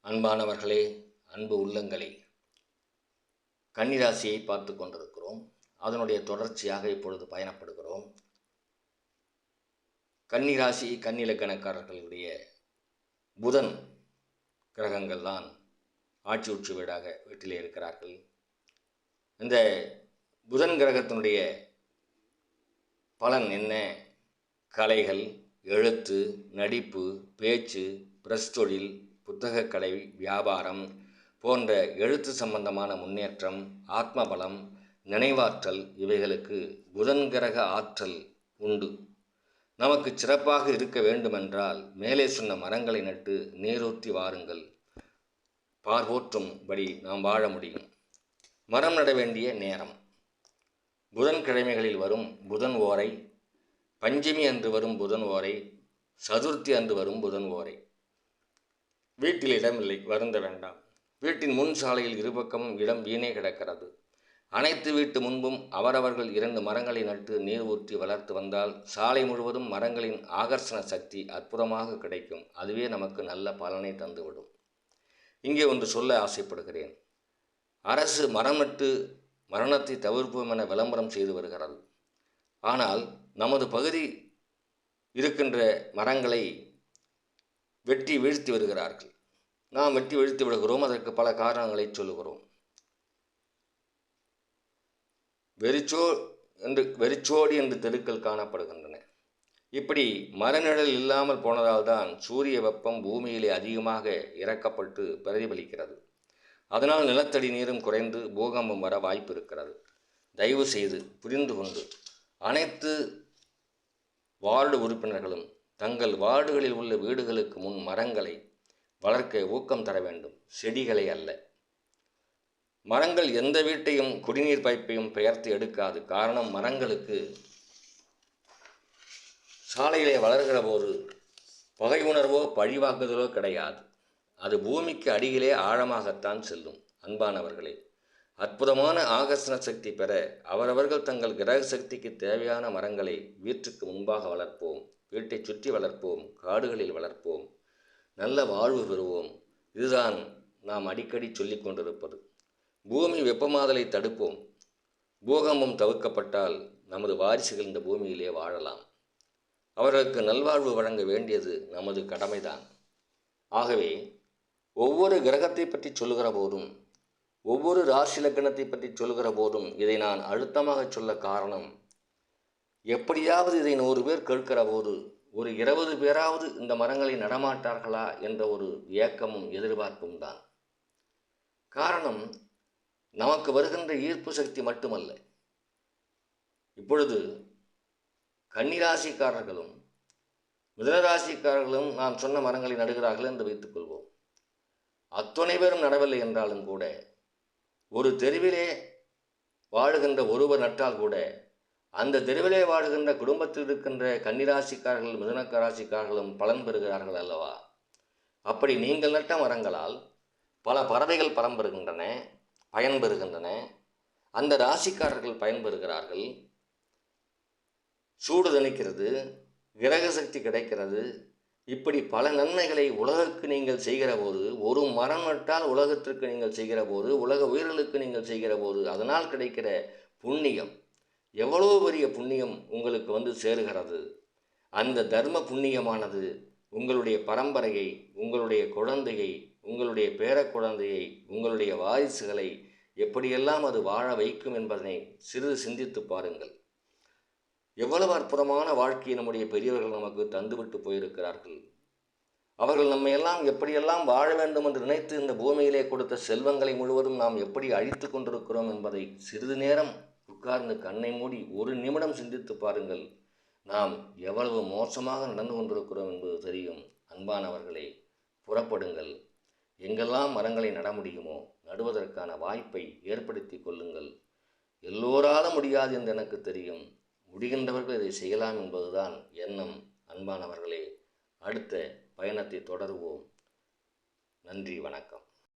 அன்பானவர்களே, அன்பு உள்ளங்களே, கன்னிராசியை பார்த்து கொண்டிருக்கிறோம். அதனுடைய தொடர்ச்சியாக இப்பொழுது பயணப்படுகிறோம். கன்னிராசி கன்னிலக்கணக்காரர்களுடைய புதன் கிரகங்கள் தான் ஆட்சி உச்சி வீட்டிலே இருக்கிறார்கள். இந்த புதன் கிரகத்தினுடைய பலன் என்ன? கலைகள், எழுத்து, நடிப்பு, பேச்சு, பிரஸ் தொழில், புத்தகக் கடை, வியாபாரம் போன்ற எழுத்து சம்பந்தமான முன்னேற்றம், ஆத்மபலம், நினைவாற்றல் இவைகளுக்கு புதன் கிரக ஆற்றல் உண்டு. நமக்கு சிறப்பாக இருக்க வேண்டுமென்றால் மேலே சொன்ன மரங்களை நட்டு நீரூற்றி வாருங்கள். பார்போற்றும்படி நாம் வாழ முடியும். மரம் நட வேண்டிய நேரம் புதன்கிழமைகளில் வரும் புதன் ஓரை, பஞ்சமி அன்று வரும் புதன் ஓரை, சதுர்த்தி அன்று வரும் புதன் ஓரை. வீட்டில் இடமில்லை, வருந்த வேண்டாம். வீட்டின் முன் சாலையில் இருபக்கமும் இடம் வீணே கிடக்கிறது. அனைத்து வீட்டு முன்பும் அவரவர்கள் 2 மரங்களை நட்டு நீர் ஊற்றி வளர்த்து வந்தால் சாலை முழுவதும் மரங்களின் ஆகர்ஷண சக்தி அற்புதமாக கிடைக்கும். அதுவே நமக்கு நல்ல பலனை தந்துவிடும். இங்கே ஒன்று சொல்ல ஆசைப்படுகிறேன். அரசு மரம் நட்டு மரணத்தை தவிர்ப்போம் என விளம்பரம் செய்து வருகிறது. ஆனால் நமது பகுதி இருக்கின்ற மரங்களை வெட்டி வீழ்த்தி வருகிறார்கள். நாம் வெட்டி வீழ்த்தி விடுகிறோம். அதற்கு பல காரணங்களை சொல்லுகிறோம். வெறிச்சோடி என்று தெருக்கள் காணப்படுகின்றன. இப்படி மரநிழல் இல்லாமல் போனதால் தான் சூரிய வெப்பம் பூமியிலே அதிகமாக இறக்கப்பட்டு பிரதிபலிக்கிறது. அதனால் நிலத்தடி நீரும் குறைந்து பூகம்பம் வர வாய்ப்பு இருக்கிறது. தயவு செய்து புரிந்து கொண்டு அனைத்து வார்டு உறுப்பினர்களும் தங்கள் வார்டுகளில் உள்ள வீடுகளுக்கு முன் மரங்களை வளர்க்க ஊக்கம் தர வேண்டும், செடிகளை அல்ல. மரங்கள் எந்த வீட்டையும் குடிநீர் பைப்பையும் பெயர்த்து எடுக்காது. காரணம், மரங்களுக்கு சாலையிலே வளர்கிற போது பகை உணர்வோ பழிவாக்குதலோ கிடையாது. அது பூமிக்கு அடியிலே ஆழமாகத்தான் செல்லும். அன்பானவர்களே, அற்புதமான ஆகர்ஷண சக்தி பெற அவரவர்கள் தங்கள் கிரக சக்திக்கு தேவையான மரங்களை வீட்டுக்கு முன்பாக வளர்ப்போம். வீட்டை சுற்றி வளர்ப்போம். காடுகளில் வளர்ப்போம். நல்ல வாழ்வு பெறுவோம். இதுதான் நாம் அடிக்கடி சொல்லிக் கொண்டிருப்பது. பூமி வெப்பமாதலை தடுப்போம். பூகம்பம் தவிர்க்கப்பட்டால் நமது வாரிசுகள் இந்த பூமியிலே வாழலாம். அவர்களுக்கு நல்வாழ்வு வழங்க வேண்டியது நமது கடமைதான். ஆகவே ஒவ்வொரு கிரகத்தை பற்றி சொல்லுகிற போதும், ஒவ்வொரு ராசி லக்னத்தை பற்றி சொல்லுகிற போதும் இதை நான் அழுத்தமாக சொல்ல காரணம், எப்படியாவது இதை 100 பேர் கேட்கிற போது ஒரு 20 பேராவது இந்த மரங்களை நடமாட்டார்களா என்ற ஒரு ஏக்கமும் எதிர்பார்ப்பும் தான். காரணம், நமக்கு வருகின்ற ஈர்ப்பு சக்தி மட்டுமல்ல. இப்பொழுது கன்னிராசிக்காரர்களும் மிதுனராசிக்காரர்களும் நான் சொன்ன மரங்களை நடுகிறார்கள் என்று வைத்துக்கொள்வோம். அத்தனை பேரும் நடவில்லை என்றாலும் கூட ஒரு தெருவிலே வாழுகின்ற ஒருவர் நட்டால் கூட அந்த தெருவிலே வாழுகின்ற குடும்பத்தில் இருக்கின்ற கன்னிராசிக்காரர்கள் மிதுனராசிக்காரர்களும் பலன் பெறுகிறார்கள் அல்லவா? அப்படி நீங்கள் நட்ட மரங்களால் பல பறவைகள் பயன்பெறுகின்றன. அந்த ராசிக்காரர்கள் பயன்பெறுகிறார்கள். சூடு தணிக்கிறது, கிரக சக்தி கிடைக்கிறது. இப்படி பல நன்மைகளை உலகுக்கு நீங்கள் செய்கிற போது, ஒரு மரம் நட்டால் உலகத்திற்கு நீங்கள் செய்கிற போது, உலக உயிர்களுக்கு நீங்கள் செய்கிற போது அதனால் கிடைக்கிற புண்ணியம் எவ்வளோ பெரிய புண்ணியம் உங்களுக்கு வந்து சேருகிறது. அந்த தர்ம புண்ணியமானது உங்களுடைய பரம்பரையை, உங்களுடைய குழந்தையை, உங்களுடைய பேரக்குழந்தையை, உங்களுடைய வாரிசுகளை எப்படியெல்லாம் அது வாழ வைக்கும் என்பதனை சிறிது சிந்தித்து பாருங்கள். எவ்வளவு அற்புதமான வாழ்க்கையை நம்முடைய பெரியவர்கள் நமக்கு தந்துவிட்டு போயிருக்கிறார்கள். அவர்கள் நம்மை எல்லாம் எப்படியெல்லாம் வாழ வேண்டும் என்று நினைத்து இந்த பூமியிலே கொடுத்த செல்வங்களை முழுவதும் நாம் எப்படி அழித்து கொண்டிருக்கிறோம் என்பதை சிறிது நேரம் உட்கார்ந்து கண்ணை மூடி ஒரு நிமிடம் சிந்தித்து பாருங்கள். நாம் எவ்வளவு மோசமாக நடந்து கொண்டிருக்கிறோம் என்பது தெரியும். அன்பானவர்களே, புறப்படுங்கள். எங்கெல்லாம் மரங்களை நட முடியுமோ நடுவதற்கான வாய்ப்பை ஏற்படுத்தி கொள்ளுங்கள். எல்லோரால முடியாது என்று எனக்கு தெரியும். முடிகின்றவர்கள் இதை செய்யலாம் என்பதுதான் எண்ணம். அன்பானவர்களே, அடுத்த பயணத்தை தொடருவோம். நன்றி, வணக்கம்.